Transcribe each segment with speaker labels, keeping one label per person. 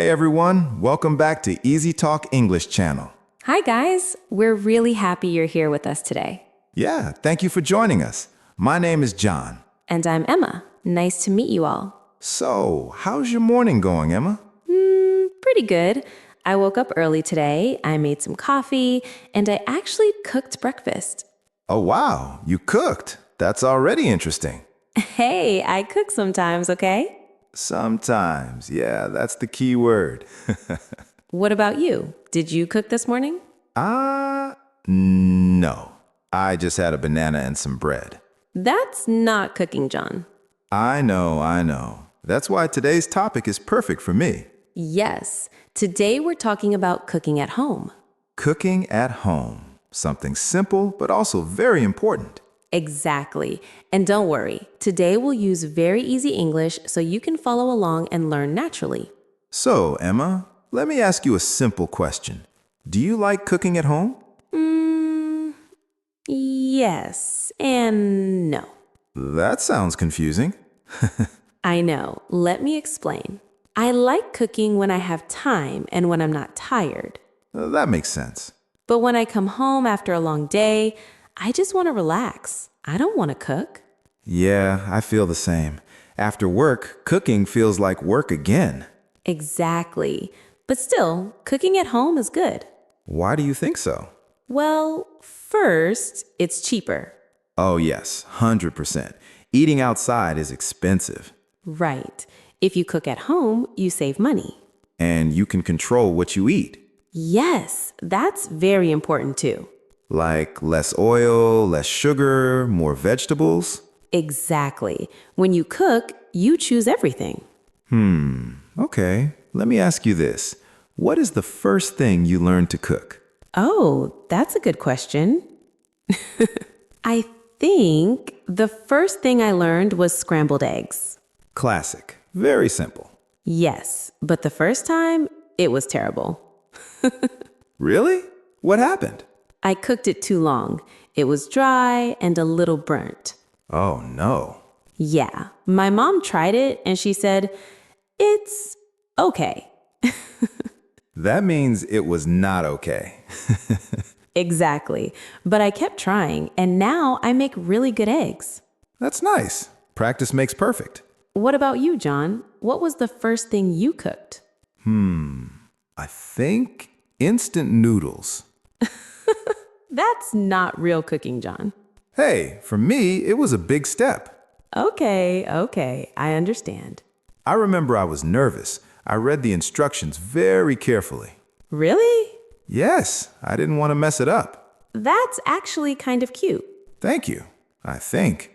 Speaker 1: Hey everyone, welcome back to Easy Talk English channel.
Speaker 2: Hi guys, we're really happy you're here with us today.
Speaker 1: Yeah, thank you for joining us. My name is John.
Speaker 2: And I'm Emma. Nice to meet you all.
Speaker 1: So, how's your morning going, Emma?
Speaker 2: Pretty good. I woke up early today, I made some coffee, and I actually cooked breakfast.
Speaker 1: Oh wow, you cooked. That's already interesting.
Speaker 2: Hey, I cook sometimes, okay?
Speaker 1: Sometimes, yeah, that's the key word.
Speaker 2: What about you? Did you cook this morning?
Speaker 1: No. I just had a banana and some bread.
Speaker 2: That's not cooking, John.
Speaker 1: I know. That's why today's topic is perfect for me.
Speaker 2: Yes, today we're talking about cooking at home.
Speaker 1: Cooking at home. Something simple, but also very important.
Speaker 2: Exactly. And don't worry, today we'll use very easy English so you can follow along and learn naturally.
Speaker 1: So, Emma, let me ask you a simple question. Do you like cooking at home?
Speaker 2: Yes and no.
Speaker 1: That sounds confusing.
Speaker 2: I know. Let me explain. I like cooking when I have time and when I'm not tired.
Speaker 1: That makes sense.
Speaker 2: But when I come home after a long day, I just want to relax. I don't want to cook.
Speaker 1: Yeah, I feel the same. After work, cooking feels like work again.
Speaker 2: Exactly. But still, cooking at home is good.
Speaker 1: Why do you think so?
Speaker 2: Well, first, it's cheaper.
Speaker 1: Oh, yes, 100%. Eating outside is expensive.
Speaker 2: Right. If you cook at home, you save money.
Speaker 1: And you can control what you eat.
Speaker 2: Yes, that's very important too.
Speaker 1: Like less oil, less sugar, more vegetables.
Speaker 2: Exactly. When you cook, you choose everything.
Speaker 1: Okay, let me ask you this. What is the first thing you learned to cook?
Speaker 2: Oh, that's a good question. I think the first thing I learned was scrambled eggs.
Speaker 1: Classic. Very simple.
Speaker 2: Yes, but the first time, it was terrible.
Speaker 1: Really? What happened?
Speaker 2: I cooked it too long. It was dry and a little burnt.
Speaker 1: Oh, no.
Speaker 2: Yeah, my mom tried it and she said, "It's okay."
Speaker 1: That means it was not okay.
Speaker 2: Exactly. But I kept trying, and now I make really good eggs.
Speaker 1: That's nice. Practice makes perfect.
Speaker 2: What about you, John? What was the first thing you cooked?
Speaker 1: I think instant noodles.
Speaker 2: That's not real cooking, John.
Speaker 1: Hey, for me, it was a big step.
Speaker 2: Okay, I understand.
Speaker 1: I remember I was nervous. I read the instructions very carefully.
Speaker 2: Really?
Speaker 1: Yes, I didn't want to mess it up.
Speaker 2: That's actually kind of cute.
Speaker 1: Thank you, I think.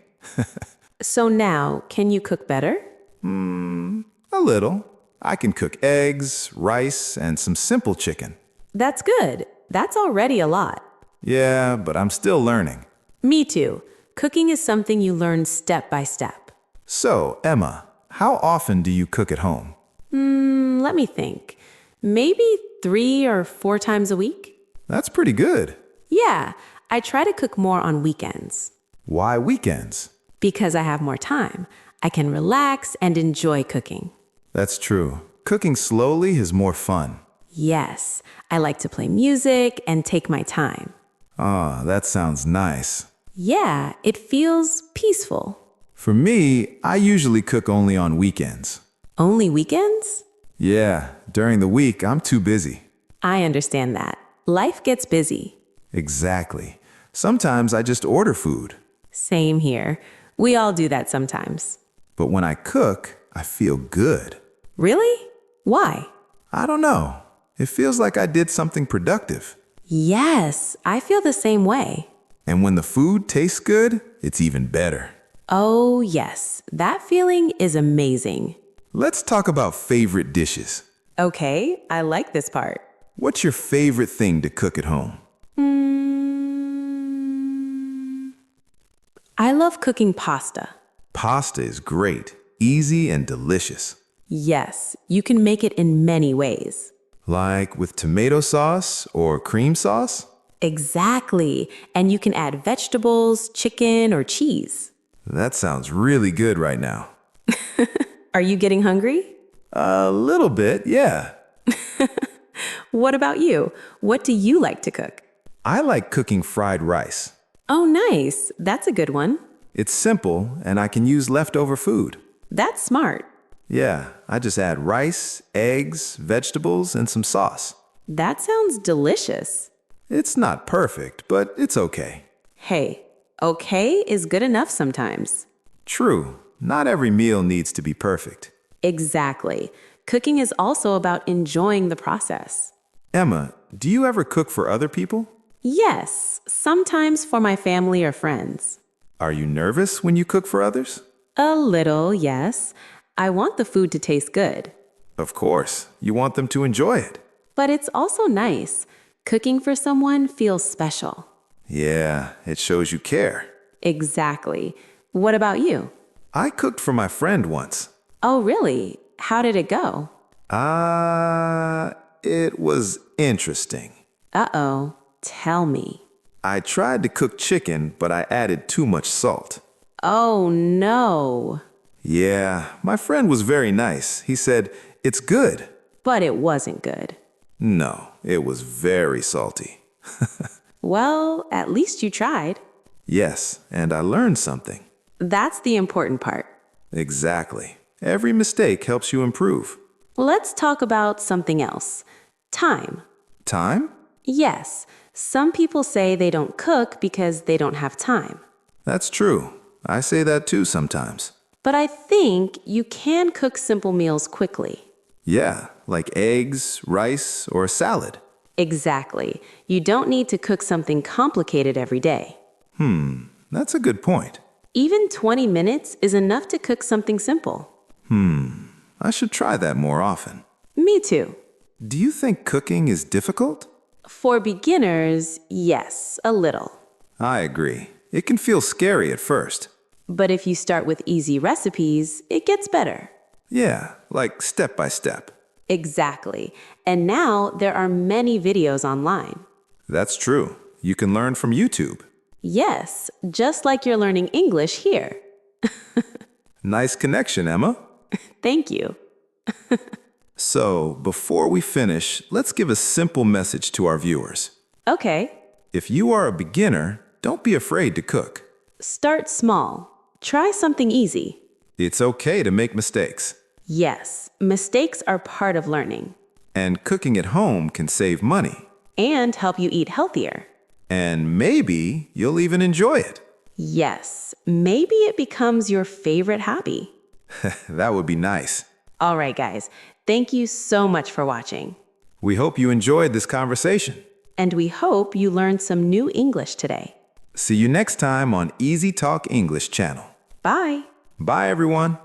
Speaker 2: So now, can you cook better?
Speaker 1: A little. I can cook eggs, rice, and some simple chicken.
Speaker 2: That's good. That's already a lot.
Speaker 1: Yeah, but I'm still learning.
Speaker 2: Me too. Cooking is something you learn step by step.
Speaker 1: So, Emma, how often do you cook at home?
Speaker 2: Let me think. Maybe 3 or 4 times a week?
Speaker 1: That's pretty good.
Speaker 2: Yeah, I try to cook more on weekends.
Speaker 1: Why weekends?
Speaker 2: Because I have more time. I can relax and enjoy cooking.
Speaker 1: That's true. Cooking slowly is more fun.
Speaker 2: Yes, I like to play music and take my time.
Speaker 1: Ah, that sounds nice.
Speaker 2: Yeah, it feels peaceful.
Speaker 1: For me, I usually cook only on weekends.
Speaker 2: Only weekends?
Speaker 1: Yeah, during the week, I'm too busy.
Speaker 2: I understand that. Life gets busy.
Speaker 1: Exactly. Sometimes I just order food.
Speaker 2: Same here. We all do that sometimes.
Speaker 1: But when I cook, I feel good.
Speaker 2: Really? Why?
Speaker 1: I don't know. It feels like I did something productive.
Speaker 2: Yes, I feel the same way.
Speaker 1: And when the food tastes good, it's even better.
Speaker 2: Oh, yes. That feeling is amazing.
Speaker 1: Let's talk about favorite dishes.
Speaker 2: Okay, I like this part.
Speaker 1: What's your favorite thing to cook at home?
Speaker 2: I love cooking pasta.
Speaker 1: Pasta is great, easy and delicious.
Speaker 2: Yes, you can make it in many ways.
Speaker 1: Like with tomato sauce or cream sauce?
Speaker 2: Exactly. And you can add vegetables, chicken, or cheese.
Speaker 1: That sounds really good right now.
Speaker 2: Are you getting hungry?
Speaker 1: A little bit, yeah.
Speaker 2: What about you? What do you like to cook?
Speaker 1: I like cooking fried rice.
Speaker 2: Oh, nice. That's a good one.
Speaker 1: It's simple, and I can use leftover food.
Speaker 2: That's smart.
Speaker 1: Yeah, I just add rice, eggs, vegetables, and some sauce.
Speaker 2: That sounds delicious.
Speaker 1: It's not perfect, but it's okay.
Speaker 2: Hey, okay is good enough sometimes.
Speaker 1: True, not every meal needs to be perfect.
Speaker 2: Exactly. Cooking is also about enjoying the process.
Speaker 1: Emma, do you ever cook for other people?
Speaker 2: Yes, sometimes for my family or friends.
Speaker 1: Are you nervous when you cook for others?
Speaker 2: A little, yes. I want the food to taste good.
Speaker 1: Of course, you want them to enjoy it.
Speaker 2: But it's also nice. Cooking for someone feels special.
Speaker 1: Yeah, it shows you care.
Speaker 2: Exactly. What about you?
Speaker 1: I cooked for my friend once.
Speaker 2: Oh, really? How did it go?
Speaker 1: It was interesting.
Speaker 2: Uh-oh. Tell me.
Speaker 1: I tried to cook chicken, but I added too much salt.
Speaker 2: Oh, no.
Speaker 1: Yeah, my friend was very nice. He said, "It's good."
Speaker 2: But it wasn't good.
Speaker 1: No, it was very salty.
Speaker 2: Well, at least you tried.
Speaker 1: Yes, and I learned something.
Speaker 2: That's the important part.
Speaker 1: Exactly. Every mistake helps you improve.
Speaker 2: Let's talk about something else. Time.
Speaker 1: Time?
Speaker 2: Yes, some people say they don't cook because they don't have time.
Speaker 1: That's true. I say that too sometimes.
Speaker 2: But I think you can cook simple meals quickly.
Speaker 1: Yeah, like eggs, rice, or a salad.
Speaker 2: Exactly. You don't need to cook something complicated every day.
Speaker 1: That's a good point.
Speaker 2: Even 20 minutes is enough to cook something simple.
Speaker 1: I should try that more often.
Speaker 2: Me too.
Speaker 1: Do you think cooking is difficult?
Speaker 2: For beginners, yes, a little.
Speaker 1: I agree. It can feel scary at first.
Speaker 2: But if you start with easy recipes, it gets better.
Speaker 1: Yeah, like step by step.
Speaker 2: Exactly. And now there are many videos online.
Speaker 1: That's true. You can learn from YouTube.
Speaker 2: Yes, just like you're learning English here.
Speaker 1: Nice connection, Emma.
Speaker 2: Thank you.
Speaker 1: So, before we finish, let's give a simple message to our viewers.
Speaker 2: Okay.
Speaker 1: If you are a beginner, don't be afraid to cook.
Speaker 2: Start small. Try something easy.
Speaker 1: It's okay to make mistakes.
Speaker 2: Yes, mistakes are part of learning
Speaker 1: And cooking at home can save money.
Speaker 2: and help you eat healthier.
Speaker 1: And maybe you'll even enjoy it.
Speaker 2: Yes, maybe it becomes your favorite hobby.
Speaker 1: That would be nice.
Speaker 2: All right, guys, thank you so much for watching.
Speaker 1: We hope you enjoyed this conversation.
Speaker 2: And we hope you learned some new English today.
Speaker 1: See you next time on Easy Talk English channel.
Speaker 2: Bye.
Speaker 1: Bye, everyone.